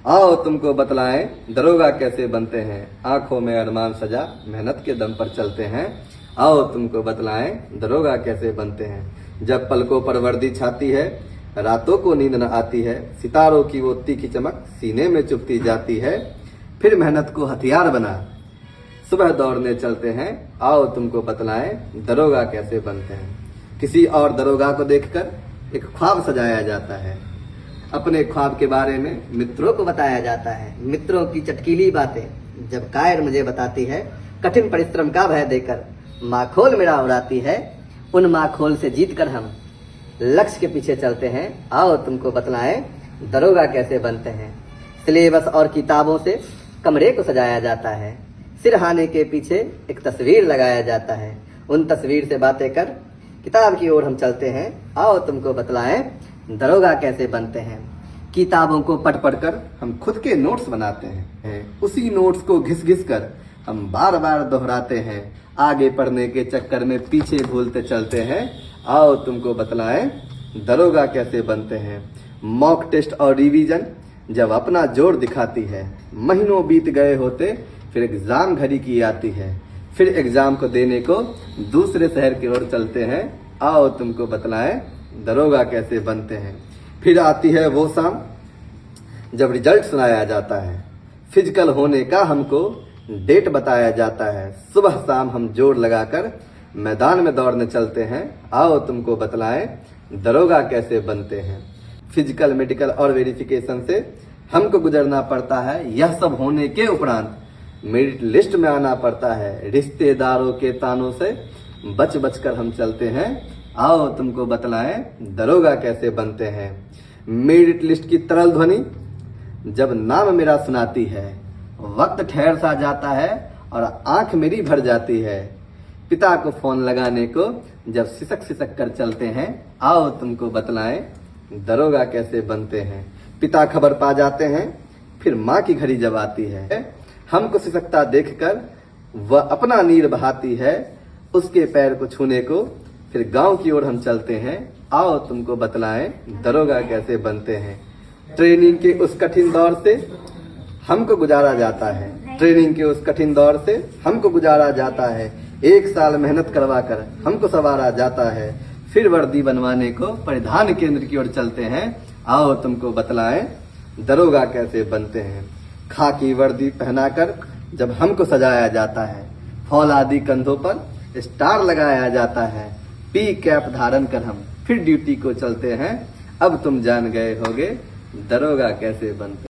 आओ तुमको बतलाएं दरोगा कैसे बनते हैं। आंखों में अरमान सजा मेहनत के दम पर चलते हैं। आओ तुमको बतलाएं दरोगा कैसे बनते हैं। जब पलकों पर वर्दी छाती है, रातों को नींद न आती है, सितारों की वो तीखी चमक सीने में चुभती जाती है, फिर मेहनत को हथियार बना सुबह दौड़ने चलते हैं। आओ तुमको बतलाएं दरोगा कैसे बनते हैं। किसी और दरोगा को देखकर एक ख्वाब सजाया जाता है। अपने ख्वाब के बारे में मित्रों को बताया जाता है। मित्रों की चटकीली बातें जब कायर मुझे बताती है, कठिन परिश्रम का भय देकर माखोल मेरा उड़ाती है, उन माखोल से जीतकर हम लक्ष्य के पीछे चलते हैं। आओ तुमको बतलाएं दरोगा कैसे बनते हैं। सिलेबस और किताबों से कमरे को सजाया जाता है। सिरहाने के पीछे एक तस्वीर लगाया जाता है। उन तस्वीर से बातें कर किताब की ओर हम चलते हैं। आओ तुमको बतलाएं दरोगा कैसे बनते हैं। किताबों को पढ़ पढ़ कर हम खुद के नोट्स बनाते हैं। उसी नोट्स को घिस घिस कर हम बार बार दोहराते हैं। आगे पढ़ने के चक्कर में पीछे भूलते चलते हैं। आओ तुमको बतलाएं दरोगा कैसे बनते हैं। मॉक टेस्ट और रिवीजन जब अपना जोर दिखाती है, महीनों बीत गए होते फिर एग्जाम घड़ी की आती है। फिर एग्जाम को देने को दूसरे शहर की ओर चलते हैं। आओ तुमको बतलाएं दरोगा कैसे बनते हैं। फिर आती है वो शाम जब रिजल्ट सुनाया जाता है। फिजिकल होने का हमको डेट बताया जाता है। सुबह शाम हम जोर लगाकर मैदान में दौड़ने चलते हैं। आओ तुमको बतलाएं दरोगा कैसे बनते हैं। फिजिकल, मेडिकल और वेरिफिकेशन से हमको गुजरना पड़ता है। यह सब होने के उपरांत मेरिट लिस्ट में आना पड़ता है। रिश्तेदारों के तानों से बच बच कर हम चलते हैं। आओ तुमको बतलाएं दरोगा कैसे बनते हैं। मेरिट लिस्ट की तरल ध्वनि जब नाम मेरा सुनाती है, वक्त ठहर सा जाता है और आंख मेरी भर जाती है। पिता को फोन लगाने को जब सिसक सिसक कर चलते हैं। आओ तुमको बतलाएं दरोगा कैसे बनते हैं। पिता खबर पा जाते हैं, फिर माँ की घड़ी जब आती है, हमको सिसकता देखकर वह अपना नीर बहाती है। उसके पैर को छूने को फिर गांव की ओर हम चलते हैं। आओ तुमको बतलाएं दरोगा कैसे बनते हैं। ट्रेनिंग के उस कठिन दौर से हमको गुजारा जाता है। ट्रेनिंग के उस कठिन दौर से हमको गुजारा जाता है। 1 साल मेहनत करवा कर हमको संवारा जाता है। फिर वर्दी बनवाने को परिधान केंद्र की ओर चलते हैं। आओ तुमको बतलाएं दरोगा कैसे बनते हैं। खाकी वर्दी पहनाकर जब हमको सजाया जाता है, फौलादी कंधों पर स्टार लगाया जाता है, पी कैप धारण कर हम फिर ड्यूटी को चलते हैं। अब तुम जान गए होगे दरोगा कैसे बनते हैं।